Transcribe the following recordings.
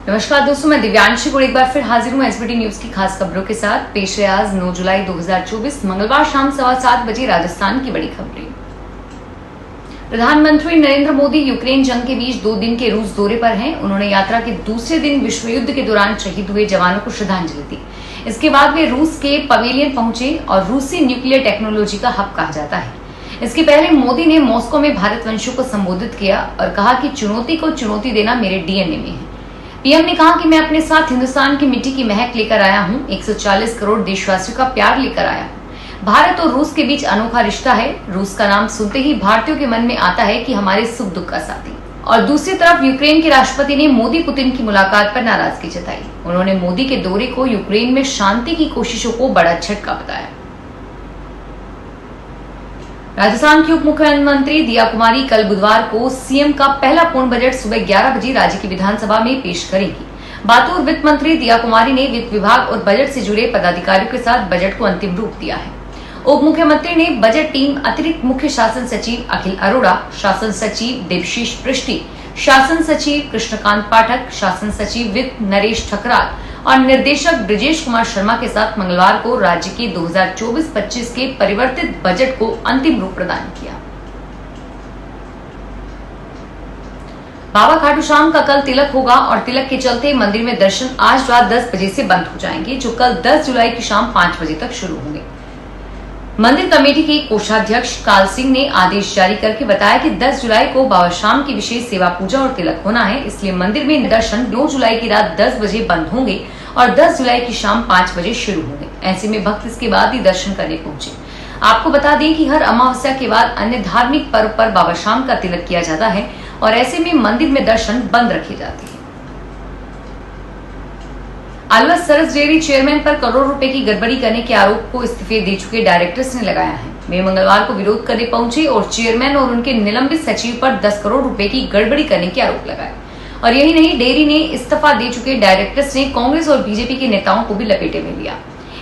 नमस्कार दोस्तों, मैं दिव्यांशी गुड़ एक बार फिर हाजिर हूँ एसबीटी न्यूज की खास खबरों के साथ। पेश है आज 9 जुलाई 2024 मंगलवार शाम 7:15 बजे राजस्थान की बड़ी खबरें। प्रधानमंत्री नरेंद्र मोदी यूक्रेन जंग के बीच 2 दिन के रूस दौरे पर हैं। उन्होंने यात्रा के दूसरे दिन विश्व युद्ध के दौरान शहीद हुए जवानों को श्रद्धांजलि दी। इसके बाद वे रूस के पवेलियन पहुंचे और रूसी न्यूक्लियर टेक्नोलॉजी का हब कहा जाता है। इसके पहले मोदी ने मॉस्को में भारतवंशियों को संबोधित किया और कहा कि चुनौती को चुनौती देना मेरे डीएनए में है। पीएम ने कहा कि मैं अपने साथ हिंदुस्तान की मिट्टी की महक लेकर आया हूं, 140 करोड़ देशवासियों का प्यार लेकर आया हूं। भारत और रूस के बीच अनोखा रिश्ता है। रूस का नाम सुनते ही भारतीयों के मन में आता है कि हमारे सुख दुख का साथी। और दूसरी तरफ यूक्रेन के राष्ट्रपति ने मोदी पुतिन की मुलाकात पर नाराजगी जताई। उन्होंने मोदी के दौरे को यूक्रेन में शांति की कोशिशों को बड़ा झटका बताया। राजस्थान की उप मुख्यमंत्री दिया कुमारी कल बुधवार को सीएम का पहला पूर्ण बजट सुबह 11 बजे राज्य की विधानसभा में पेश करेंगी। बातूर वित्त मंत्री दिया कुमारी ने वित्त विभाग और बजट से जुड़े पदाधिकारियों के साथ बजट को अंतिम रूप दिया है। उप मुख्यमंत्री ने बजट टीम अतिरिक्त मुख्य शासन सचिव अखिल अरोड़ा, शासन सचिव देवशीष पृष्टि, शासन सचिव कृष्णकांत पाठक, शासन सचिव वित्त नरेश ठकराल और निर्देशक ब्रिजेश कुमार शर्मा के साथ मंगलवार को राज्य के 2024-25 के परिवर्तित बजट को अंतिम रूप प्रदान किया। बाबा खाटू श्याम का कल तिलक होगा और तिलक के चलते मंदिर में दर्शन आज रात 10 बजे से बंद हो जाएंगे, जो कल 10 जुलाई की शाम 5 बजे तक शुरू होंगे। मंदिर कमेटी के कोषाध्यक्ष काल सिंह ने आदेश जारी करके बताया कि 10 जुलाई को बाबा श्याम की विशेष सेवा पूजा और तिलक होना है, इसलिए मंदिर में दर्शन 9 जुलाई की रात 10 बजे बंद होंगे और 10 जुलाई की शाम 5 बजे शुरू होंगे। ऐसे में भक्त इसके बाद ही दर्शन करने पहुंचे। आपको बता दें कि हर अमावस्या के बाद अन्य धार्मिक पर्व पर बाबा श्याम का तिलक किया जाता है और ऐसे में मंदिर में दर्शन बंद रखे जाते हैं। अलवर सरस डेयरी चेयरमैन पर करोड़ रुपए की गड़बड़ी करने के आरोप को इस्तीफे दे चुके डायरेक्टर्स ने लगाया है। वे मंगलवार को विरोध करने पहुंचे और चेयरमैन और उनके निलंबित सचिव पर 10 करोड़ रुपए की गड़बड़ी करने के आरोप लगाए। और यही नहीं, डेयरी ने इस्तीफा दे चुके डायरेक्टर्स ने कांग्रेस और बीजेपी के नेताओं को भी लपेटे में लिया।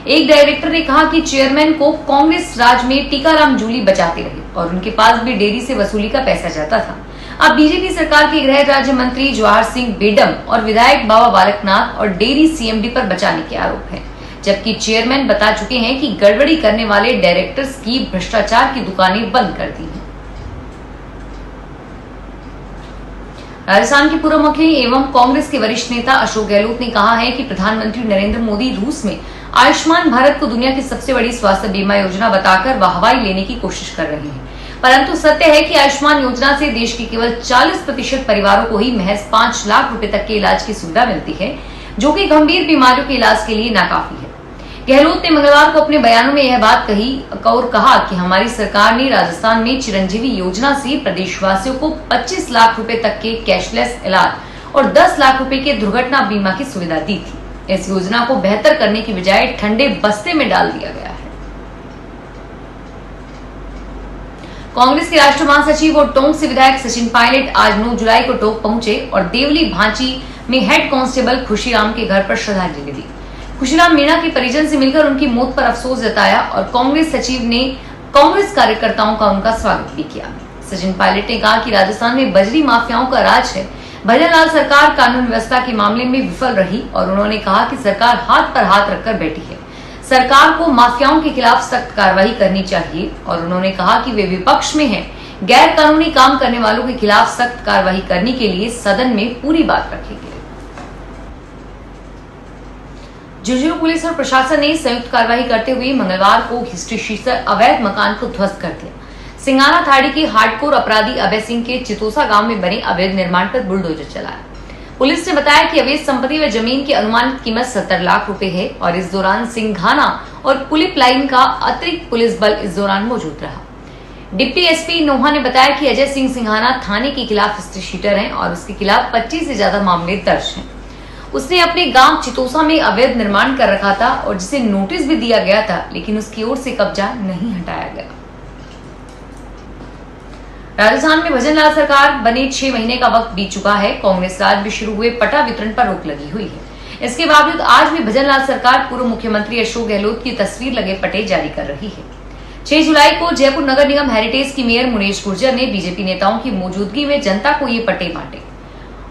एक डायरेक्टर ने कहा कि चेयरमैन को कांग्रेस राज में टीकाराम जूली बचाते रहे और उनके पास भी डेयरी से वसूली का पैसा जाता था। अब बीजेपी सरकार के गृह राज्य मंत्री जवाहर सिंह बेडम और विधायक बाबा बालकनाथ और डेयरी सीएमडी पर बचाने के आरोप है, जबकि चेयरमैन बता चुके हैं कि गड़बड़ी करने वाले डायरेक्टर्स की भ्रष्टाचार की दुकानें बंद कर दी हैं। राजस्थान के पूर्व मुख्यमंत्री एवं कांग्रेस के वरिष्ठ नेता अशोक गहलोत ने कहा है कि प्रधानमंत्री नरेंद्र मोदी रूस में आयुष्मान भारत को दुनिया की सबसे बड़ी स्वास्थ्य बीमा योजना बताकर वाहवाही लेने की कोशिश कर रहे हैं, परंतु सत्य है कि आयुष्मान योजना से देश के केवल 40% परिवारों को ही महज 5 लाख रुपए तक के इलाज की सुविधा मिलती है, जो कि गंभीर बीमारियों के इलाज के लिए नाकाफी है। गहलोत ने मंगलवार को अपने बयानों में यह बात कही और कहा कि हमारी सरकार ने राजस्थान में चिरंजीवी योजना से प्रदेशवासियों को 25 लाख रुपए तक के कैशलेस इलाज और 10 लाख रुपए के दुर्घटना बीमा की सुविधा दी थी। इस योजना को बेहतर करने की बजाय ठंडे बस्ते में डाल दिया गया है। कांग्रेस के राष्ट्रीय महासचिव और टोंक से विधायक सचिन पायलट आज 9 जुलाई को टोंक पहुंचे और देवली भांची में हेड कांस्टेबल खुशीराम के घर पर श्रद्धांजलि दी। खुशीराम मीणा के परिजन से मिलकर उनकी मौत पर अफसोस जताया और कांग्रेस सचिव ने कांग्रेस कार्यकर्ताओं का उनका स्वागत भी किया। सचिन पायलट ने कहा कि राजस्थान में बजरी माफियाओं का राज है। भजनलाल सरकार कानून व्यवस्था के मामले में विफल रही और उन्होंने कहा कि सरकार हाथ पर हाथ रखकर बैठी है। सरकार को माफियाओं के खिलाफ सख्त कार्रवाई करनी चाहिए और उन्होंने कहा कि वे विपक्ष में हैं, गैर कानूनी काम करने वालों के खिलाफ सख्त कार्रवाई करने के लिए सदन में पूरी बात रखेंगे। झुंझुनू पुलिस और प्रशासन ने संयुक्त कार्रवाई करते हुए मंगलवार को हिस्ट्री शीर्षक अवैध मकान को ध्वस्त कर दिया। सिंगाना थाड़ी के हार्डकोर अपराधी अभय सिंह के चितोसा गांव में बने अवैध निर्माण पर बुलडोजर चलाया। पुलिस ने बताया कि अवैध संपत्ति व जमीन की अनुमानित कीमत 70 लाख रुपए है और इस दौरान सिंघाना और पुलिस लाइन का अतिरिक्त पुलिस बल इस दौरान मौजूद रहा। डिप्टी एसपी नोहा ने बताया कि अजय सिंह सिंघाना थाने के खिलाफ हिस्ट्री शीटर है और उसके खिलाफ 25 से ज्यादा मामले दर्ज हैं। उसने अपने गांव चितोसा में अवैध निर्माण कर रखा था और जिसे नोटिस भी दिया गया था, लेकिन उसकी ओर से कब्जा नहीं हटाया गया। राजस्थान में भजनलाल सरकार बने 6 महीने का वक्त बीत चुका है। कांग्रेस राज में शुरू हुए पट्टा वितरण पर रोक लगी हुई है। इसके बावजूद आज भी भजनलाल सरकार पूर्व मुख्यमंत्री अशोक गहलोत की तस्वीर लगे पट्टे जारी कर रही है। 6 जुलाई को जयपुर नगर निगम हेरिटेज की मेयर मुनेश गुर्जर ने बीजेपी नेताओं की मौजूदगी में जनता को ये पट्टे बांटे।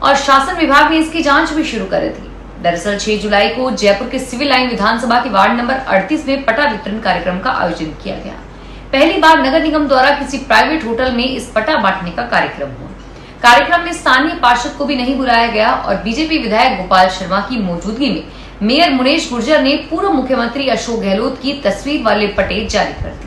और शासन विभाग ने इसकी जांच भी शुरू कर दी। दरअसल 6 जुलाई को जयपुर के सिविल लाइन विधानसभा के वार्ड नंबर 38 में पटा वितरण कार्यक्रम का आयोजन किया गया। पहली बार नगर निगम द्वारा किसी प्राइवेट होटल में इस पटा बांटने का कार्यक्रम हुआ। कार्यक्रम में स्थानीय पार्षद को भी नहीं बुलाया गया और बीजेपी विधायक गोपाल शर्मा की मौजूदगी में मेयर मुनेश गुर्जर ने पूर्व मुख्यमंत्री अशोक गहलोत की तस्वीर वाले पट्टे जारी कर दिए।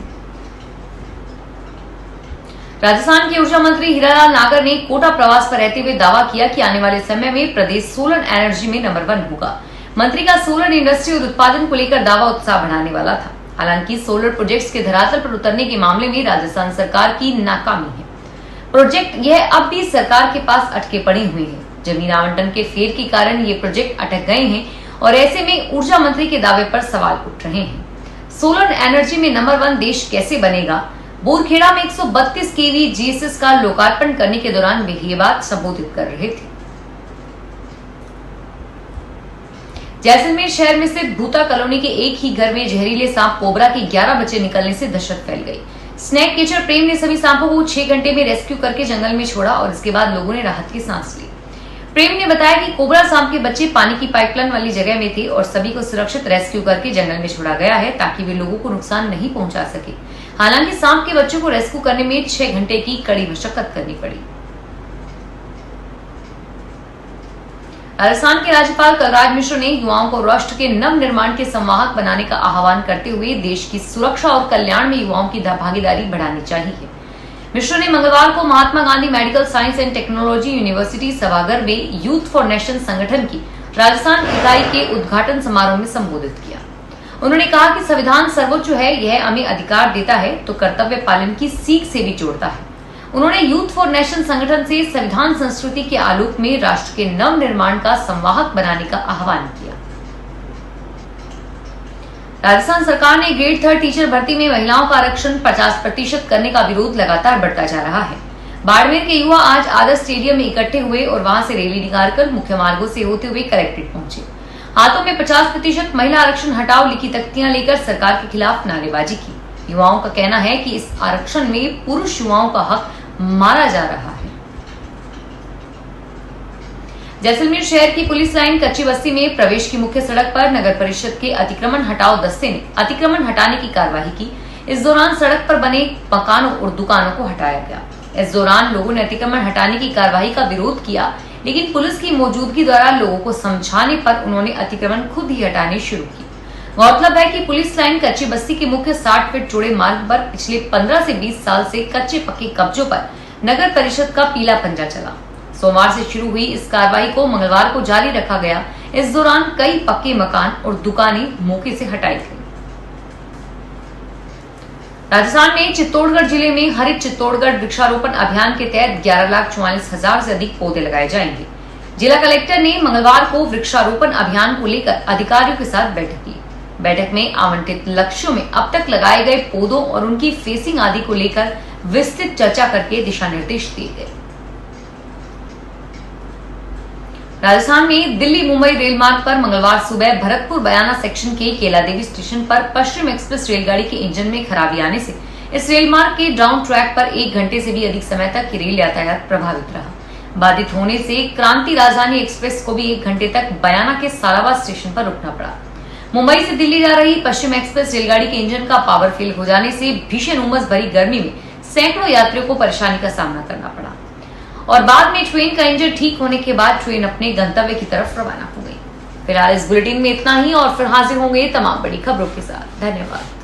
राजस्थान के ऊर्जा मंत्री हीरालाल नागर ने कोटा प्रवास पर रहते हुए दावा किया कि आने वाले समय में प्रदेश सोलर एनर्जी में नंबर 1 होगा। मंत्री का सोलर इंडस्ट्री और उत्पादन को लेकर दावा उत्साह बढ़ाने वाला था। हालांकि सोलर प्रोजेक्ट्स के धरातल पर उतरने के मामले में राजस्थान सरकार की नाकामी है। प्रोजेक्ट यह अब भी सरकार के पास अटके पड़े हुए हैं। जमीन आवंटन के फेर के कारण ये प्रोजेक्ट अटक गए हैं और ऐसे में ऊर्जा मंत्री के दावे पर सवाल उठ रहे हैं। सोलर एनर्जी में नंबर 1 देश कैसे बनेगा? बोरखेड़ा में 132 केवी जीएसएस का लोकार्पण करने के दौरान वे ये बात संबोधित कर रहे थे। जैसलमेर शहर में स्थित भूता कॉलोनी के एक ही घर में जहरीले सांप कोबरा के 11 बच्चे निकलने से दहशत फैल गई। स्नेक कैचर प्रेम ने सभी सांपों को 6 घंटे में रेस्क्यू करके जंगल में छोड़ा और इसके बाद लोगों ने राहत की सांस ली। प्रेम ने बताया कि कोबरा सांप के बच्चे पानी की पाइपलाइन वाली जगह में थे और सभी को सुरक्षित रेस्क्यू करके जंगल में छोड़ा गया है ताकि वे लोगों को नुकसान नहीं पहुंचा सके। हालांकि सांप के बच्चों को रेस्क्यू करने में 6 घंटे की कड़ी मशक्कत करनी पड़ी। राजस्थान के राज्यपाल कलराज मिश्र ने युवाओं को राष्ट्र के नव निर्माण के संवाहक बनाने का आह्वान करते हुए देश की सुरक्षा और कल्याण में युवाओं की भागीदारी बढ़ानी चाहिए। मिश्र ने मंगलवार को Mahatma Gandhi medical science and technology university सभागार में यूथ फॉर नेशन संगठन की राजस्थान इकाई के उद्घाटन समारोह में संबोधित किया। उन्होंने कहा कि संविधान सर्वोच्च है, यह हमें अधिकार देता है तो कर्तव्य पालन की सीख से भी जोड़ता है। उन्होंने यूथ फॉर नेशन संगठन से संविधान संस्कृति के आलोक में राष्ट्र के नव निर्माण का संवाहक बनाने का आह्वान किया। राजस्थान सरकार ने ग्रेड 3 टीचर भर्ती में महिलाओं का आरक्षण 50% करने का विरोध लगातार बढ़ता जा रहा है। बाड़मेर के युवा आज आदर्श स्टेडियम में इकट्ठे हुए और वहां से रैली निकालकर मुख्य मार्गों से होते हुए कलेक्ट्रेट पहुंचे। हाथों में 50% महिला आरक्षण हटाओ लिखी तख्तियां लेकर सरकार के खिलाफ नारेबाजी की। युवाओं का कहना है कि इस आरक्षण में पुरुष युवाओं का हक मारा जा रहा है। जैसलमेर शहर की पुलिस लाइन कच्ची बस्ती में प्रवेश की मुख्य सड़क पर नगर परिषद के अतिक्रमण हटाओ दस्ते ने अतिक्रमण हटाने की कार्रवाई की। इस दौरान सड़क पर बने मकानों और दुकानों को हटाया गया। इस दौरान लोगों ने अतिक्रमण हटाने की कार्रवाई का विरोध किया, लेकिन पुलिस की मौजूदगी द्वारा लोगों को समझाने पर उन्होंने अतिक्रमण खुद ही हटाने शुरू किए। गौरतलब है कि पुलिस लाइन कच्ची बस्ती के मुख्य 60 फीट चौड़े मार्ग पर पिछले 15 से 20 साल से कच्चे पक्के कब्जों पर नगर परिषद का पीला पंजा चला। सोमवार से शुरू हुई इस कार्रवाई को मंगलवार को जारी रखा गया। इस दौरान कई पक्के मकान और दुकानें मौके से हटाई गई। राजस्थान में चित्तौड़गढ़ जिले में हरित चित्तौड़गढ़ वृक्षारोपण अभियान के तहत 11,44,000 से अधिक पौधे लगाए जाएंगे। जिला कलेक्टर ने मंगलवार को वृक्षारोपण अभियान को लेकर अधिकारियों के साथ बैठक की। बैठक में आवंटित लक्ष्यों में अब तक लगाए गए पौधों और उनकी फेसिंग आदि को लेकर विस्तृत चर्चा करके दिशा निर्देश दिए गए। राजस्थान में दिल्ली मुंबई रेल मार्ग पर मंगलवार सुबह भरतपुर बयाना सेक्शन के केलादेवी स्टेशन पर पश्चिम एक्सप्रेस रेलगाड़ी के इंजन में खराबी आने से इस रेल मार्ग के डाउन ट्रैक पर 1 घंटे से भी अधिक समय तक रेल यातायात प्रभावित रहा। बाधित होने से क्रांति राजधानी एक्सप्रेस को भी 1 घंटे तक बयाना के साराबाद स्टेशन पर रुकना पड़ा। मुंबई से दिल्ली जा रही पश्चिम एक्सप्रेस रेलगाड़ी के इंजन का पावर फेल हो जाने से भीषण उमस भरी गर्मी में सैकड़ों यात्रियों को परेशानी का सामना करना पड़ा और बाद में ट्रेन का इंजन ठीक होने के बाद ट्रेन अपने गंतव्य की तरफ रवाना हो गई। फिलहाल इस बुलेटिन में इतना ही और फिर हाजिर होंगे तमाम बड़ी खबरों के साथ। धन्यवाद।